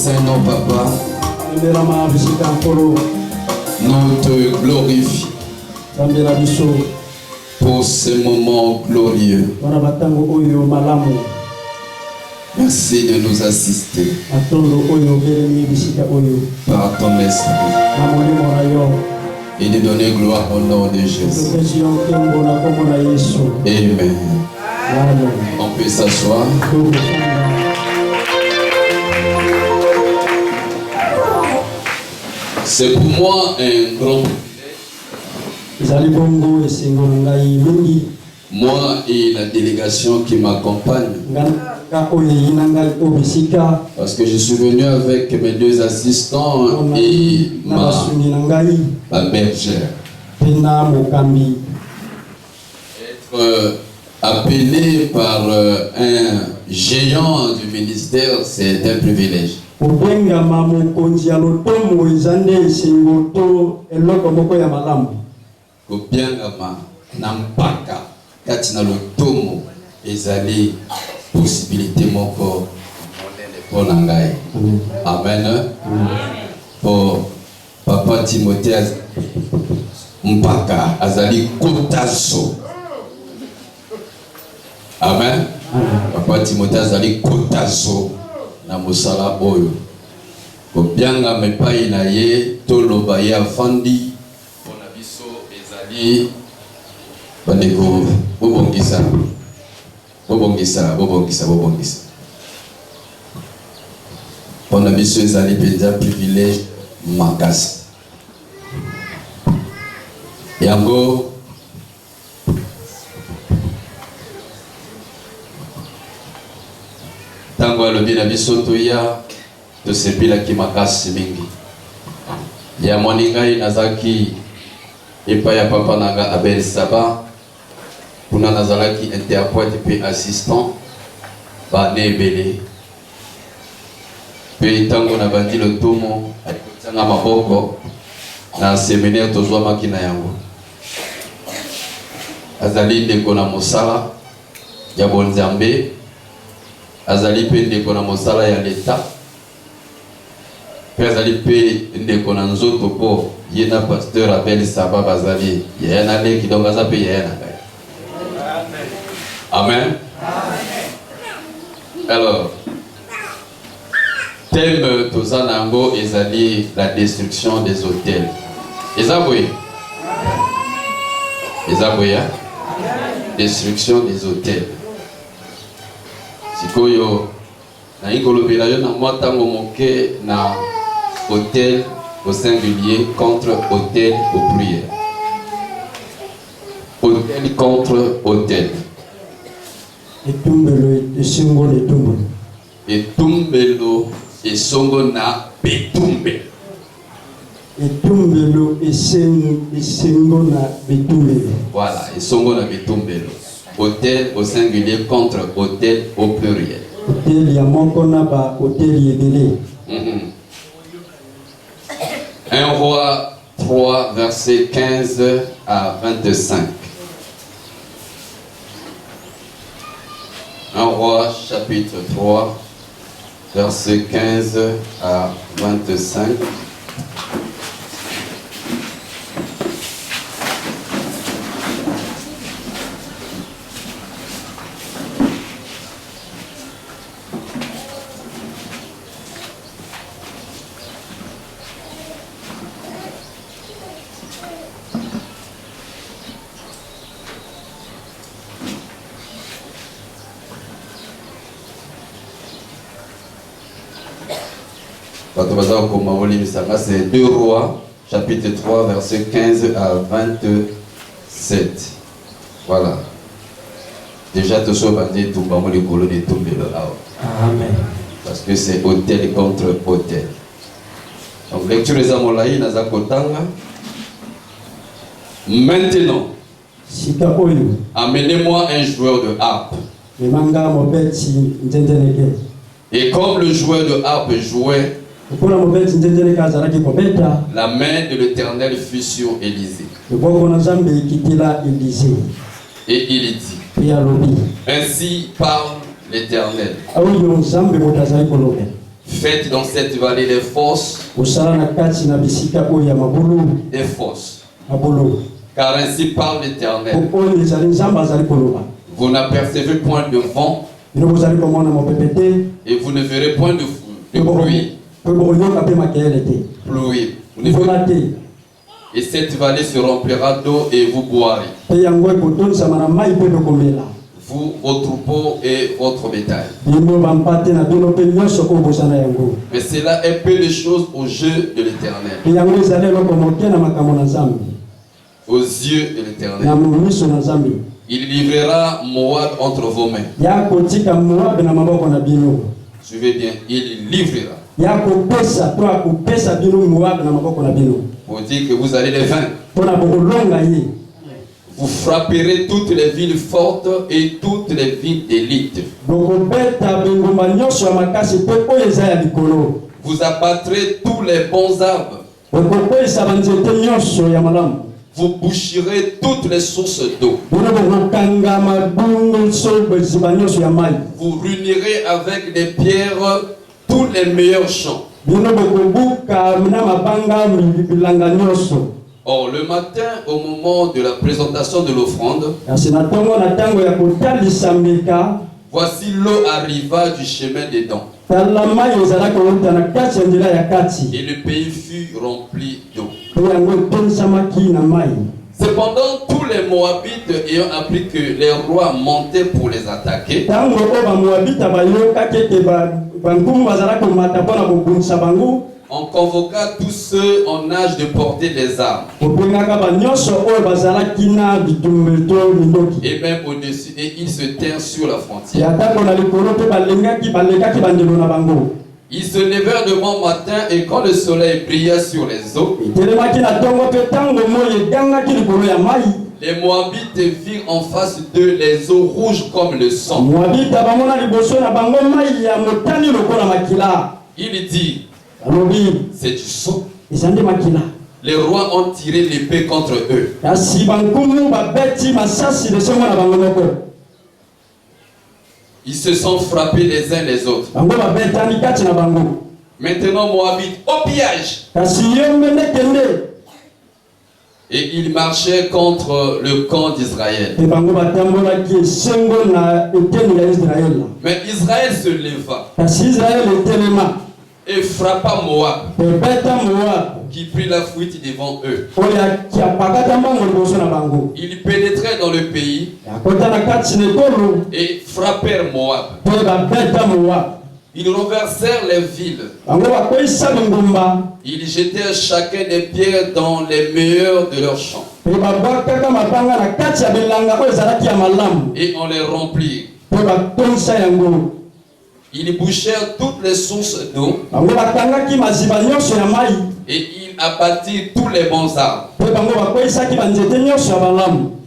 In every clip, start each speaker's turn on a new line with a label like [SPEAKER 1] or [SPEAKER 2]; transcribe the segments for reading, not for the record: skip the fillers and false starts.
[SPEAKER 1] Saint-Nom, Papa. Nous te glorifions pour ce moment glorieux. Merci de nous assister par ton esprit et de donner gloire au nom de Jésus. Amen. On peut s'asseoir. C'est pour moi un grand privilège. Moi et la délégation qui m'accompagne. Parce que je suis venu avec mes deux assistants et ma bergère. Être appelé par un géant du ministère, c'est un privilège. Kobiangama nampaka katina lotomo ezali possibilité moko pour nangai. Amen. Pour Papa Timothée mpaka azali kotaso. Amen. Papa Timothée azali kotaso na mosala oyo. Kobianga mepai na ye toloba ye afandi pona biso ezali bandeko bobongisa. Pona biso ezali penza privilège makasi. Yango tango alobi na biso toya tosepelaki makasi mingi. Ya moningai nazaki epai ya papa nanga Abel Saba kuna nazalaki interprète pe assistant ba nebele pe tango na bandi lotomo alikotanga maboko na séminaire tozwa makina yango azali ndeko na mosala ya bonzambe azali pe ndeko na mosala ya leta pe azali pe ndeko na nzoto po yena pasteur Abel Saba bazali yana leki donc aza pe yana ngai. Amen. Alors thème tozanango ezali la destruction des hôtels. Ezaboye destruction des hôtels. Sikoyo na ikolobela yo na mwatango moke na hôtel au singulier contre hôtel au pluriel. Hôtel contre hôtel. Etumbelo esongo na betumbe. Voilà, esongo na betumbelo. Hôtel au singulier contre hôtel au pluriel. 1 Roi 3, versets 15 à 25. 1 Roi chapitre 3, versets 15 à 25. C'est 2 Rois, chapitre 3, verset 15 à 27. Voilà. Déjà, tout ça, tout le colo de tomber là. Amen. Parce que c'est hôtel contre hôtel. Donc, lecture des Amolaï, Nazakotanga. Maintenant, amenez-moi un joueur de harpe. Et comme le joueur de harpe jouait, la main de l'Éternel fut sur Élisée. Et il dit, ainsi parle l'Éternel. Faites dans cette vallée des fosses. Des fosses. Car ainsi parle l'Éternel. Vous n'apercevez point de vent. Et vous ne verrez point de pluie. Et cette vallée se remplira d'eau et vous boirez. Vous, vos troupeaux et votre bétail. Mais cela est peu de choses aux yeux de l'Éternel. Aux yeux de l'Éternel. Il livrera Moab entre vos mains. Suivez bien, il livrera. Pour dire que vous allez les vaincre. Vous frapperez toutes les villes fortes et toutes les villes d'élite. Vous abattrez tous les bons arbres. Vous boucherez toutes les sources d'eau. Vous ruinerez avec des pierres tous les meilleurs champs. Or, le matin, au moment de la présentation de l'offrande, voici l'eau arriva du chemin des dents. Et le pays fut rempli d'eau. Cependant, tous les Moabites ayant appris que les rois montaient pour les attaquer, on convoqua tous ceux en âge de porter les armes. Et même au-dessus, et ils se tinrent sur la frontière. Ils se levèrent de bon matin et quand le soleil brilla sur les eaux, les Moabites virent en face d'eux les eaux rouges comme le sang. Il dit, c'est du sang. Les rois ont tiré l'épée contre eux. Ils se sont frappés les uns les autres. Maintenant, Moabit, au pillage. Et ils marchaient contre le camp d'Israël. Mais Israël se leva et frappa Moab, qui prit la fuite devant eux. Ils pénétraient dans le pays et frappèrent Moab. Ils renversèrent les villes. Ils jetèrent chacun des pierres dans les meilleurs de leurs champs. Et on les remplit. Ils bouchèrent toutes les sources d'eau. Et ils abattirent tous les bons arbres.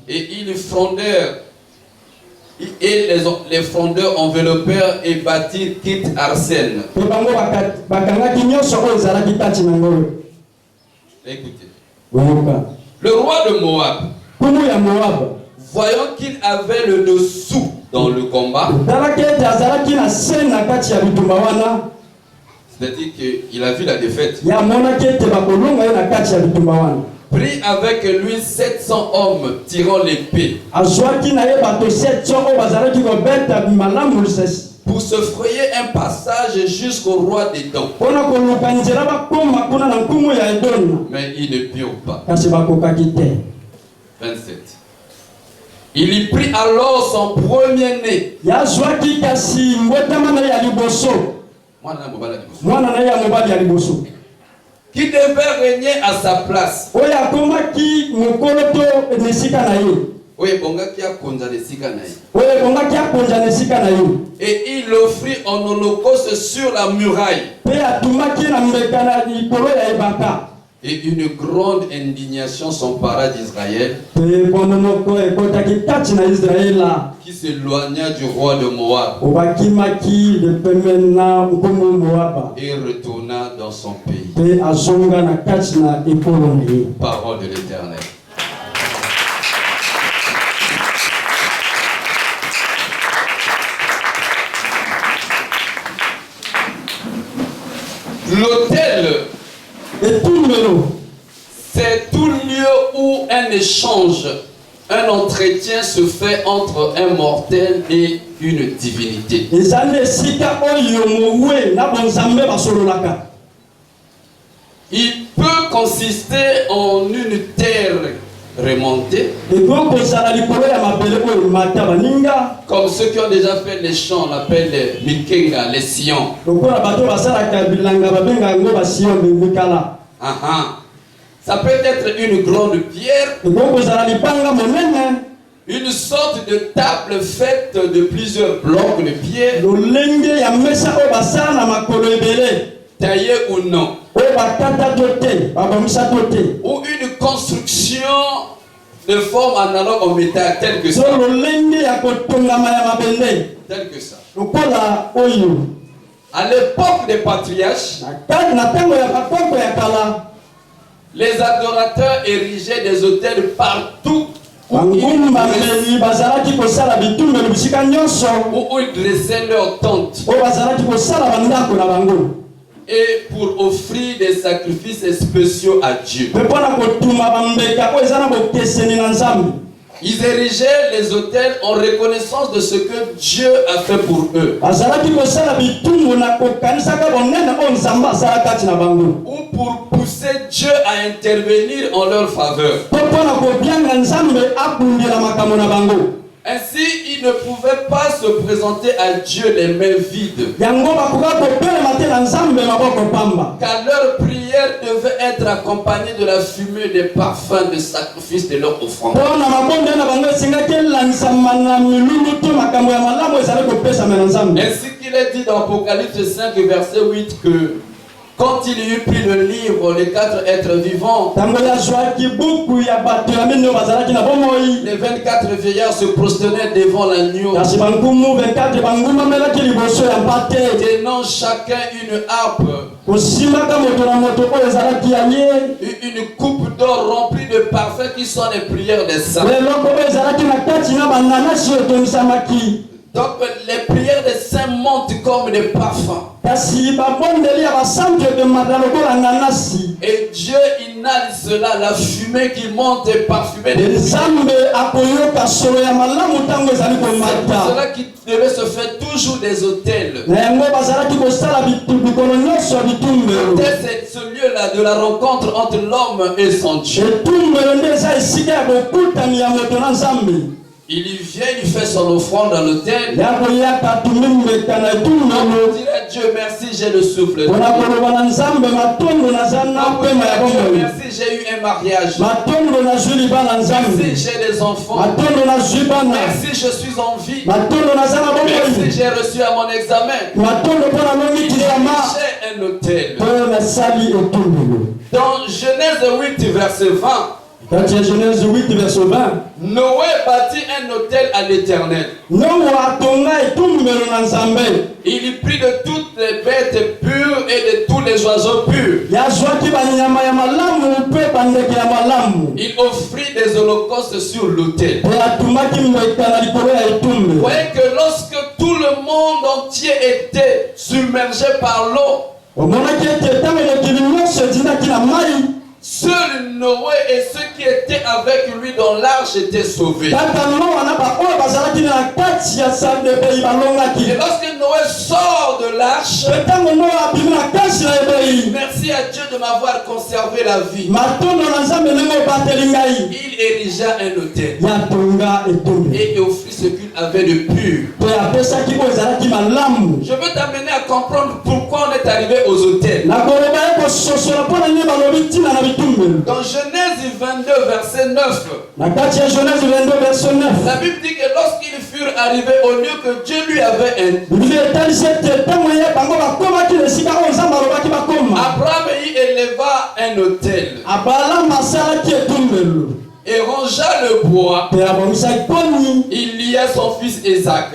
[SPEAKER 1] Et ils frondèrent. Et les frondeurs enveloppèrent et bâtirent Kit Arsène. Écoutez. Le roi de Moab, voyant qu'il avait le dessous dans le combat, c'est-à-dire qu'il a vu la défaite, prit avec lui 700 hommes tirant l'épée pour se frayer un passage jusqu'au roi des dents. Mais ils ne purent pas. 27. Il y prit alors son premier-né, qui devait régner à sa place. Et il l'offrit en holocauste sur la muraille. Et une grande indignation s'empara d'Israël, qui s'éloigna du roi de Moab et retourna dans son pays. Parole de l'Éternel. échange, un entretien se fait entre un mortel et une divinité. Il peut consister en une terre remontée, comme ceux qui ont déjà fait les champs, on appelle les Mikenga, les sillons. Ça peut être une grande pierre, une sorte de table faite de plusieurs blocs de pierre, taillés ou non, ou une construction de forme analogue au métal, tel que ça. Tel que ça. À l'époque des patriarches, les adorateurs érigeaient des autels partout où ils dressaient leurs tentes. Et pour offrir des sacrifices spéciaux à Dieu. Ils érigeaient les autels en reconnaissance de ce que Dieu a fait pour eux. Ou pour pousser Dieu à intervenir en leur faveur. Ainsi, ils ne pouvaient pas se présenter à Dieu les mains vides. Car leur prière devait être accompagnée de la fumée des parfums de sacrifice de leur offrande. Ainsi qu'il est dit dans Apocalypse 5, verset 8 que quand il eut pris le livre, les 4 êtres vivants, les 24 vieillards se prosternaient devant l'agneau, tenant chacun une harpe, une coupe d'or remplie de parfums qui sont les prières des saints. Donc les prières des saints montent comme des parfums. Et Dieu inhale cela, la fumée qui monte et parfumée. C'est cela qui devait se faire toujours des autels. C'est ce lieu-là de la rencontre entre l'homme et son Dieu. Il y vient, il fait son offrande dans l'autel. On dirait Dieu merci, j'ai le souffle. Dieu merci, j'ai eu un mariage. Merci, j'ai des enfants. Merci, je suis en vie. Merci, j'ai reçu à mon examen. J'ai un autel. Dans Genèse 8, verset 20.
[SPEAKER 2] Quand il y a Genèse 8, verset 20,
[SPEAKER 1] Noé bâtit un autel à l'Éternel. Il y prit de toutes les bêtes pures et de tous les oiseaux purs. Il offrit des holocaustes sur l'autel. Vous voyez que lorsque tout le monde entier était submergé par l'eau, seul Noé et ceux qui étaient avec lui dans l'arche étaient sauvés. Et lorsque Noé sort de l'arche, merci à Dieu de m'avoir conservé la vie. Il érigea un autel et offrit ce qu'il avait de pur. Je veux t'amener à comprendre pourquoi on est arrivé aux autels. Dans Genèse 22, verset 9, la Bible dit que lorsqu'ils furent arrivés au lieu que Dieu lui avait indiqué, Abraham y éleva un autel et rangea le bois. Il lia son fils Isaac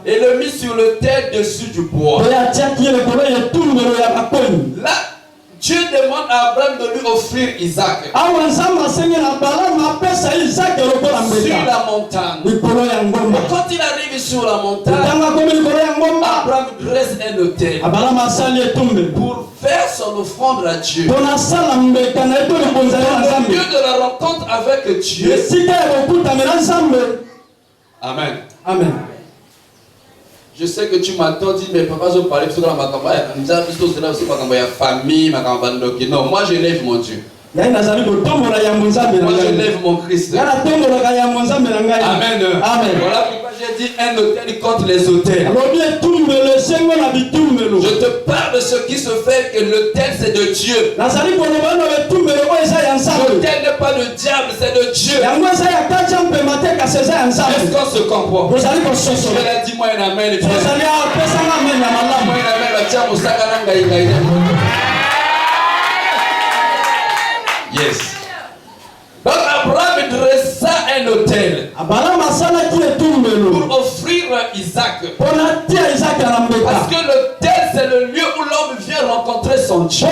[SPEAKER 1] et le mit sur le terre dessus du bois. Là, Dieu demande à Abraham de lui offrir Isaac sur la montagne. Et quand il arrive sur la montagne, Abraham dresse un autel pour faire son son offrande à Dieu.
[SPEAKER 2] Dans
[SPEAKER 1] Au lieu de la rencontre avec Dieu. Amen.
[SPEAKER 2] Amen.
[SPEAKER 1] Je sais que tu m'entends dire, mais papa, je parlais de la famille, non, moi je lève mon Dieu. Moi je lève mon Christ. Amen.
[SPEAKER 2] Amen.
[SPEAKER 1] Voilà pourquoi j'ai dit un autel contre les autels. Je te parle de ce qui se fait que l'autel c'est de Dieu. L'autel n'est pas le diable, c'est de Dieu. Est-ce qu'on se comprend? Je l'ai dit moi un amen. Moi un amen. Yes. Donc Abraham dressa un autel pour offrir Isaac. Parce que l'autel c'est le lieu où l'homme vient rencontrer son Dieu. Sur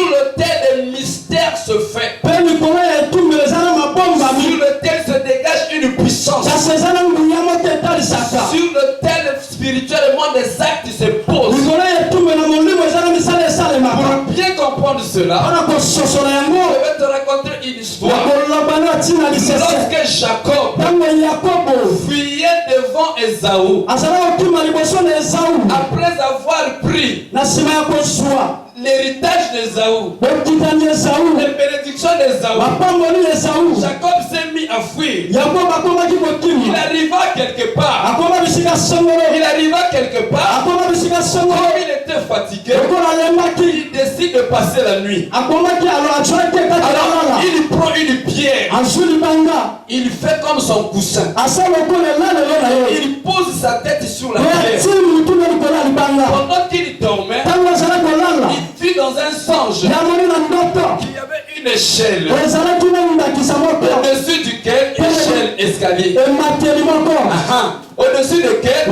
[SPEAKER 1] l'autel le mystère se fait. Sur l'autel se dégage une puissance. Sur l'autel spirituellement des actes se posent. Pour bien comprendre cela, je vais te raconter une histoire. Lorsque Jacob fuyait devant Ésaü, après avoir pris l'héritage d'Ésaü, les bénédictions d'Ésaü, Jacob s'est mis à fuir. Il arriva quelque part. Comme il était fatigué, il décide de passer la nuit. Alors il prend une pierre. Il fait comme son coussin. Il pose sa tête sur la pierre. Pendant qu'il dormait, il vit dans un songe qu'il y avait une échelle au-dessus duquel échelle escalier. Au-dessus duquel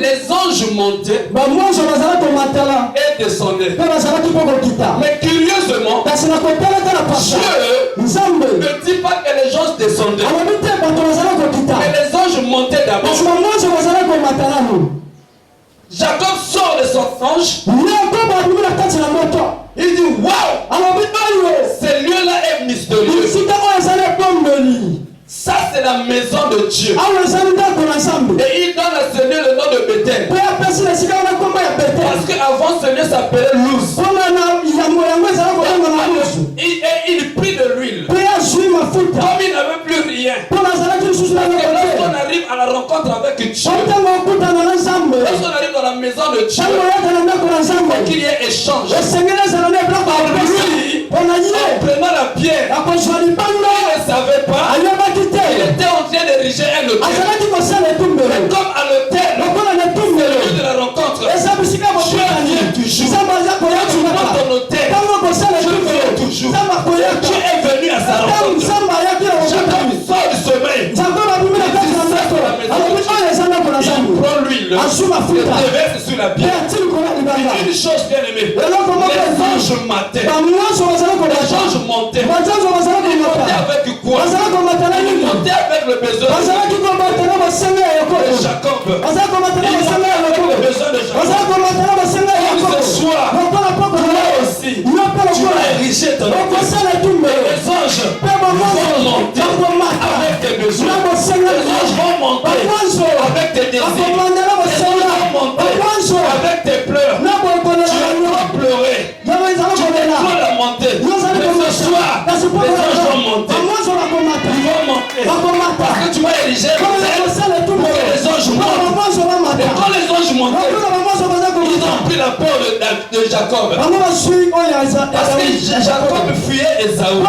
[SPEAKER 1] les anges montaient et descendaient. Mais curieusement, Dieu ne dit pas que les gens descendaient, mais les anges montaient d'abord. Jacob sort de son ange. Il dit waouh, ce lieu-là est mystérieux. Ça c'est la maison de Dieu. Et il donne à ce lieu le nom de Bethel. Parce qu'avant ce lieu s'appelait Luz. Et il prit de l'huile. Comme il n'avait plus rien. Parce que lorsqu'on arrive à la rencontre avec Dieu, lorsqu'on arrive dans la maison de Dieu, il faut qu'il y ait échange. Lui, en prenant la pierre, il ne savait pas. Il était en train d'ériger un autel. Mais comme à l'autel, c'est le lieu de la rencontre. Dieu vient toujours. Quand tu prends ton autel, Dieu vient toujours. Dieu est venu à sa rencontre. Jacob sort du sommeil. Il prend l'huile. Il déverse sur la pierre. Une chose bien aimée. Les anges montaient. Les anges montaient. Ils montaient avec quoi? Ils montaient avec le besoin de Jacob. Ils montaient avec le besoin de Jacob. Ce soir, toi aussi, tu as érigé ton autel. Les anges vont monter avec tes besoins. Les anges vont monter avec tes désirs. Les anges vont monter avec tes pleurs. Tu vas pleurer. Tu vas la monter. Mais ce soir, les anges vont monter. Ils vont monter. Parce que tu vas ériger pour que les anges montent. Et quand les anges montaient, ils ont pris la peur de Jacob. Parce que Jacob fuyait Ésaü. Ils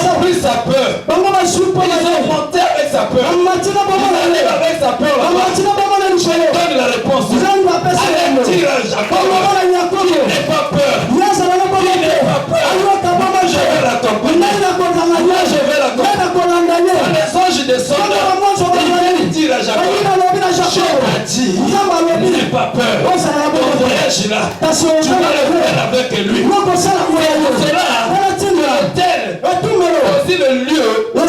[SPEAKER 1] ont pris sa peur. Ils ont monté avec sa peur. Ils arrivent avec sa peur là-bas. Je donne la réponse. Allez, tire à Jacob. Il n'est pas peur. Il n'est pas peur. Je vais l'accompagner. Je vais l'accompagner. Quand les anges descendent, ils tirent à Jacob. Je t'ai dit, il n'est pas peur. Ton voyage là, tu vas le faire avec lui. Cela, l'autel, aussi le lieu où on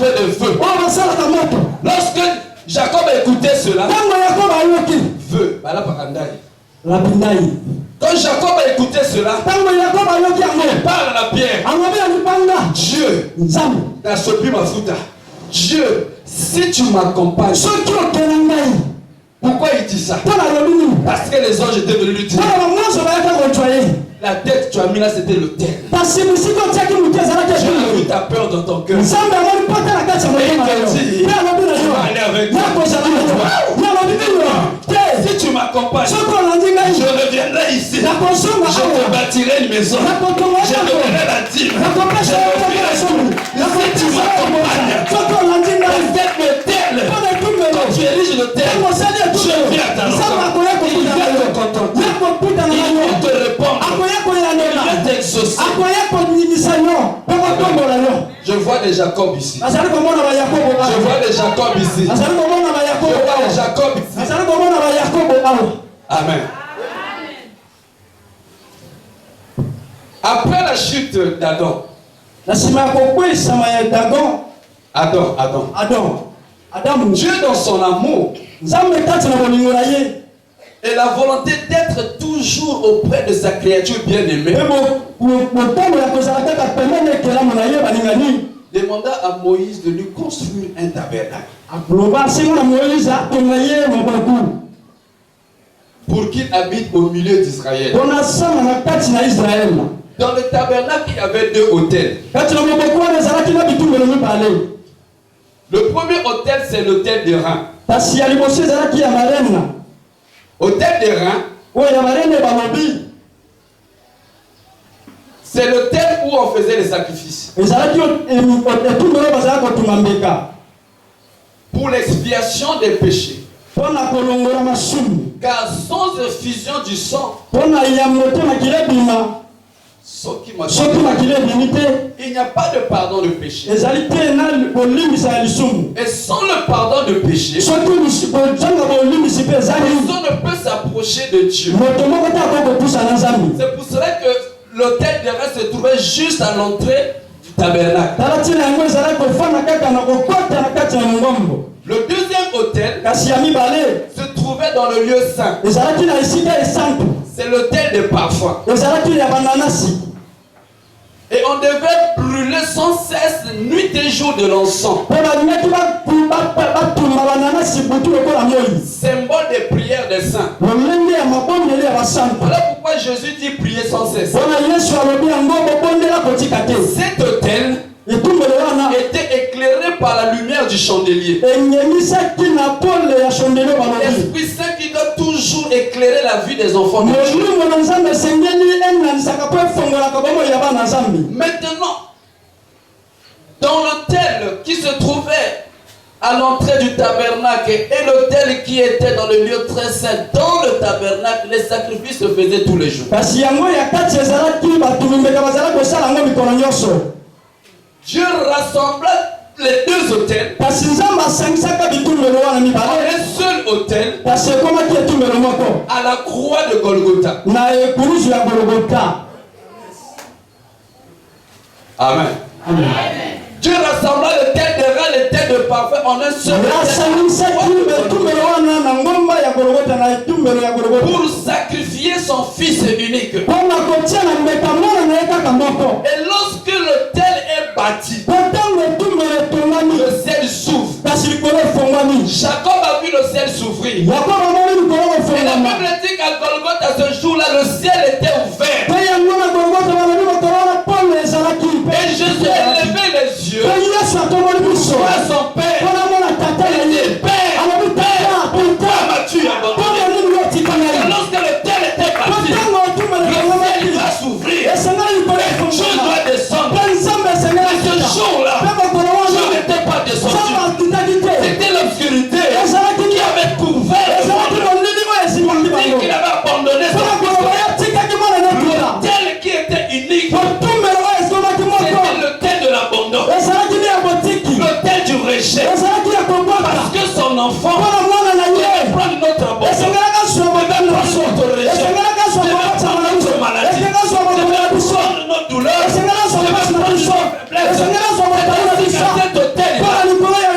[SPEAKER 1] fait le feu. Lorsque Jacob a écouté cela, feu. Quand Jacob a écouté cela, il parle à la pierre. Dieu, Dieu, si tu m'accompagnes, pourquoi il dit ça? Parce que les anges étaient venus lui dire. La tête que tu as mis là, c'était l'autel. J'ai vu ta peur dans ton cœur. Et il te dit, tu vas aller avec moi. Si tu m'accompagnes, je reviendrai ici. Je te bâtirai une maison. Je te donnerai la dîme. Si tu m'accompagnes, cette l'autel, quand tu ériges l'autel, je viens à ta rencontre. Il vient te contenter. Il vient te répondre. Il vient t'exaucer. Je vois des Jacob ici. Je vois des Jacob ici. Je vois des Jacob ici. Amen. Après la chute d'Adam, Dieu dans son amour et la volonté d'être toujours auprès de sa créature bien-aimée, demanda à Moïse de lui construire un tabernacle pour qu'il habite au milieu d'Israël. Dans le tabernacle, il y avait deux autels. Le premier autel, c'est l'autel des reins. Autel des reins, c'est l'autel où on faisait les sacrifices. Pour l'expiation des péchés. Car sans effusion du sang, il n'y a pas de pardon de péché. Et sans le pardon de péché, personne ne peut s'approcher de Dieu. C'est pour cela que l'autel des reins se trouvait juste à l'entrée du tabernacle. Le deuxième autel se trouvait dans le lieu saint. C'est l'autel des parfums. Et on devait brûler sans cesse nuit et jour de l'encens. Symbole des prières des saints. Voilà pourquoi Jésus dit prier sans cesse. Cet autel était éclairé par la lumière du chandelier. L'Esprit Saint qui doit toujours éclairer la vie des enfants de Dieu. Maintenant, dans l'autel qui se trouvait à l'entrée du tabernacle et l'autel qui était dans le lieu très saint, dans le tabernacle, les sacrifices se faisaient tous les jours. Dieu rassembla les deux autels en un seul autel à la croix de Golgotha. Amen. Amen. Dieu rassembla les têtes de reins, les têtes de parfum en un seul pour sacrifier son fils unique. Et lorsque l'autel est bâti, le ciel s'ouvre. Jacob a vu le ciel s'ouvrir. Et la Bible dit qu'à Golgotha, ce jour-là, le ciel était ouvert. Et Jésus a levé les yeux. À son père. Il dit, Père, pourquoi m'as-tu abandonné? Et lorsque le ciel était bâti, le ciel va s'ouvrir. Et Dieu doit descendre. Et ce jour-là, Dieu n'était pas descendu. C'était l'obscurité qui avait couvert le monde. Pour dire qu'il avait abandonné son fils. L'autel qui était unique, c'était l'autel de l'abandon. L'autel du rejet. Parce que son enfant devait prendre notre abandon, devait prendre notre rejet, devait prendre notre maladie, devait prendre notre douleur, devait prendre notre faiblesse. Et cet autel,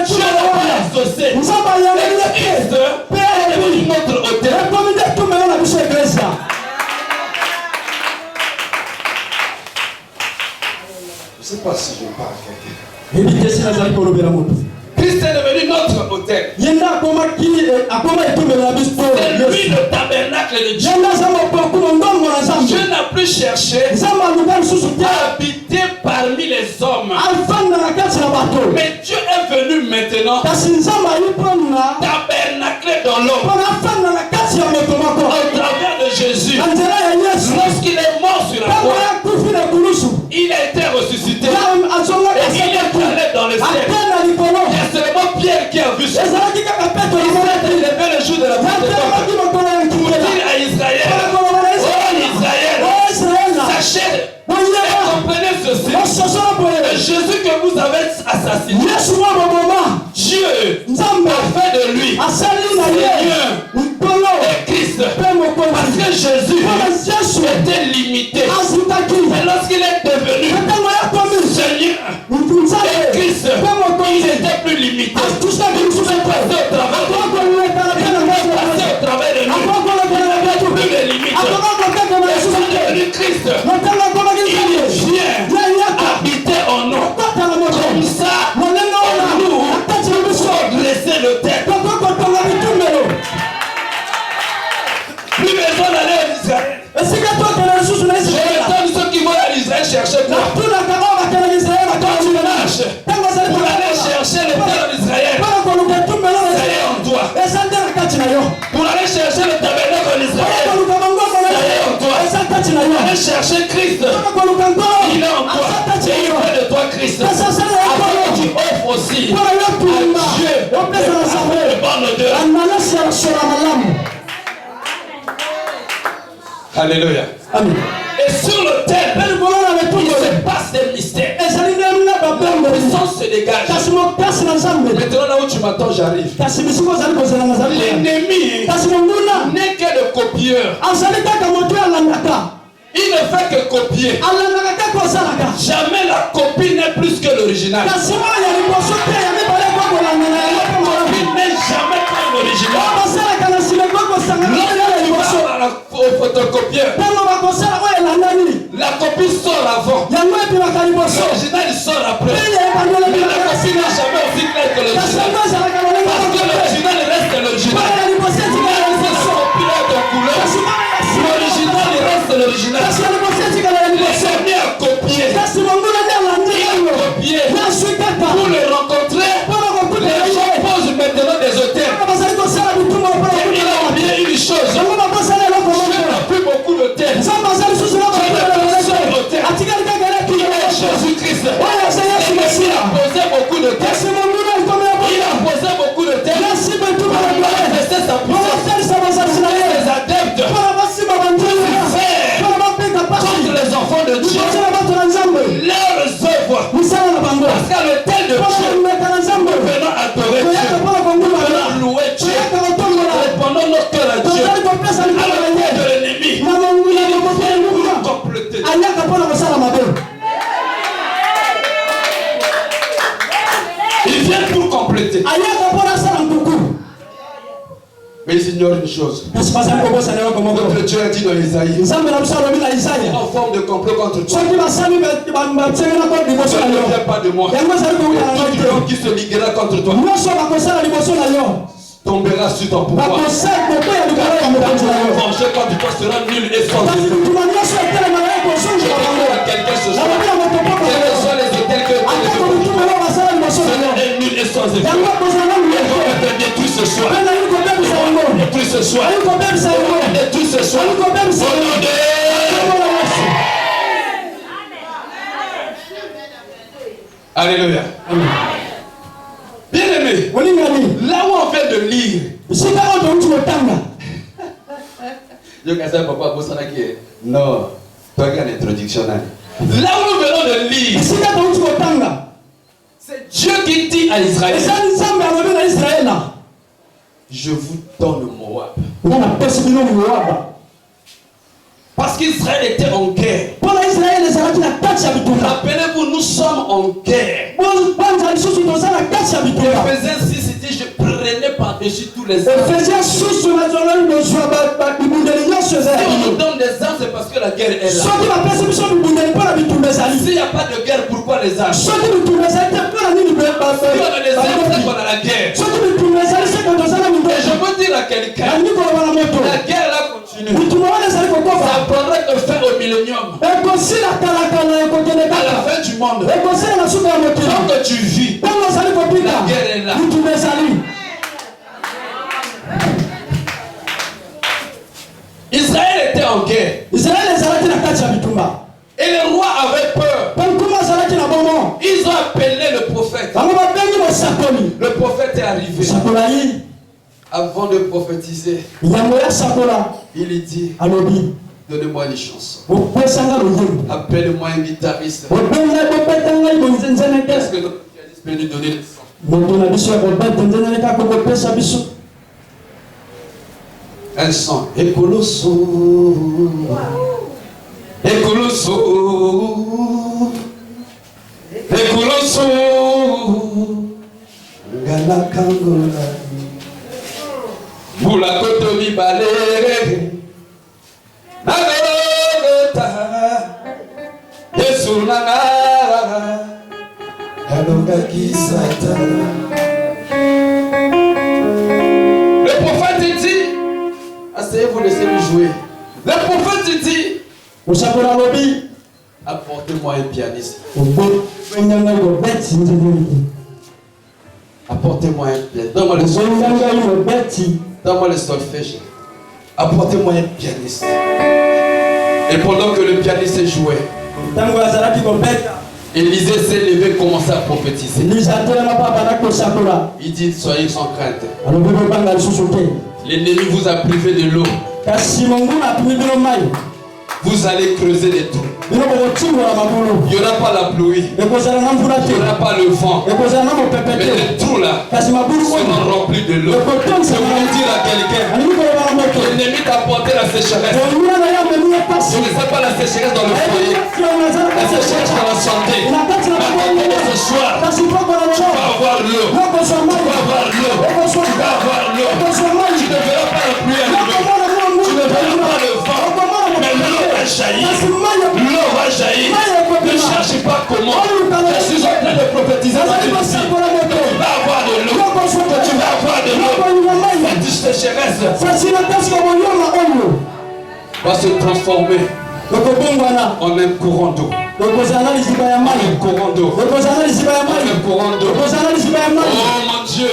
[SPEAKER 1] Dieu l'a pas exaucé. Et Christ est devenu notre autel. si je parle à quelqu'un.
[SPEAKER 3] Christ est devenu notre autel. C'est lui le tabernacle de Dieu. Dieu n'a plus cherché à habiter parmi les hommes. Mais Dieu est venu maintenant tabernacler dans l'homme. Au travers de Jésus. Lorsqu'il est mort sur la croix, il a été ressuscité. Et il est allé dans le ciel. Il y a seulement Pierre qui a vu ça. Il s'est élevé le jour de la Pentecôte pour dire à Israël, oh Israël, sachez et comprenez ceci. Le Jésus que vous avez assassiné, Dieu a fait de lui Seigneur et Christ. Parce que Jésus était limité. Et lorsqu'il est devenu Seigneur et Christ, il n'était plus limité. Il pouvait passer au travers de lui. Il n'avait plus de limites. Il est devenu Christ. Il vient habiter en nous. Comme ça, nous dresser le tête. Plus besoin d'aller en Israël. Je donne ceux qui vont à Israël chercher quoi. Quand tu marches pour aller chercher le terre en Israël, ça est en toi. Pour aller chercher le tabernacle en Israël, ça est en toi. Pour aller chercher Christ, il est en toi. Et il fait de toi Christ. Afin que tu offres aussi à Dieu le bon odeur. Alléluia. Amen. Et sur l'autel, il se passe des mystères. La puissance se dégage. Maintenant, là où tu m'attends, j'arrive. L'ennemi n'est que le copieur. Il ne fait que copier. Jamais la copie n'est plus que l'original. La copie n'est jamais comme l'original. Lorsque tu vas au photocopieur, la copie sort avant. L'original sort après. Mais la copie n'est jamais aussi claire que l'original. Parce que l'original reste l'original. La copie est de couleur. L'original reste l'original. Il s'est mis à copier. Il a copié. Pour le rencontrer, les gens posent maintenant des hôtels. Et il a oublié une chose. Je n'ai plus beaucoup d'hôtels. Je n'ai plus seul hôtel. Il est Jésus-Christ. Il a posé beaucoup de terres. Il a posé beaucoup de terres. Pour manifester sa puissance. Les adeptes contre les enfants de Dieu. Leurs œuvres. Parce qu'à l'autel de Dieu, nous venons adorer Dieu. Nous venons louer Dieu. Répondons notre cœur à Dieu. À l'autel de l'ennemi. Il vient pour compléter. Il vient pour compléter. Mais ils ignorent une chose. Notre Dieu a dit dans Isaïe, en forme de complot contre toi. Ça ne vient pas de moi. Et tout l'homme qui se liguera contre toi tombera sur ton pouvoir. Ton venger contre toi sera nul et sans effet. Je demande à quelqu'un ce soir, quels que soient les hôtels que tu es nul et sans effet. On va te détruire ce soir. Détruire ce soir. Détruire ce soir. Au nom de... Alléluia. Bien aimé, là où on vient de lire, non, toi qui as l'introduction. Là où nous venons de lire, c'est Dieu qui dit à Israël, je vous donne Moab. Parce qu'Israël était en guerre. Rappelez-vous, nous sommes en guerre. Éphésiens 6, c'était je prenais par-dessus tout tous les ans. Si on nous donne des armes, c'est parce que la guerre est là. S'il n'y a pas de guerre, pourquoi les armes? Si on a des armes, c'est qu'on a la guerre. Et je veux dire à quelqu'un, la guerre là continue. Ça prendrait que faire au millénium. À la fin du monde. Tant que tu vis, la guerre est là. Israël était en guerre. Et les rois avaient peur. Ils ont appelé le prophète. Le prophète est arrivé. Avant de prophétiser, il dit, donnez-moi une chanson. Appelle-moi un guitariste. Est-ce que notre pianiste peut nous donner le son? Un chant. Ekoloso. Ekoloso. Ekoloso. Galakangola. Bula kotomi balere. Nagota. Yesu nangara. Alonga kisata. Le prophète dit, asseyez-vous, laissez-lui jouer. Le prophète dit, apportez-moi un pianiste. Apportez-moi un pianiste. Donne-moi le solfège. Donne-moi le solfège. Apportez-moi un pianiste. Et pendant que le pianiste jouait, Élisée s'est levé et commençait à prophétiser. Il dit, soyez sans crainte. L'ennemi vous a privé de l'eau. Vous allez creuser des trous. Il n'y aura pas la pluie. Il n'y aura pas le vent. Mais les trous là seront remplis de l'eau. Je voulais dire à quelqu'un, l'ennemi t'a porté la sécheresse. Je ne sais pas la sécheresse dans le foyer. La sécheresse dans la santé. Mais ce soir, tu vas avoir l'eau. Tu vas avoir l'eau. Tu vas avoir l'eau. Tu ne verras pas la pluie arriver. Tu ne verras pas le vent. Mais l'eau va jaillir. L'eau va jaillir. Ne cherche pas comment. Je suis en train de prophétiser. Tu vas avoir de l'eau. Tu vas avoir de l'eau. Cette sécheresse va se transformer en un courant d'eau. En un courant d'eau. En un courant d'eau. Oh mon Dieu.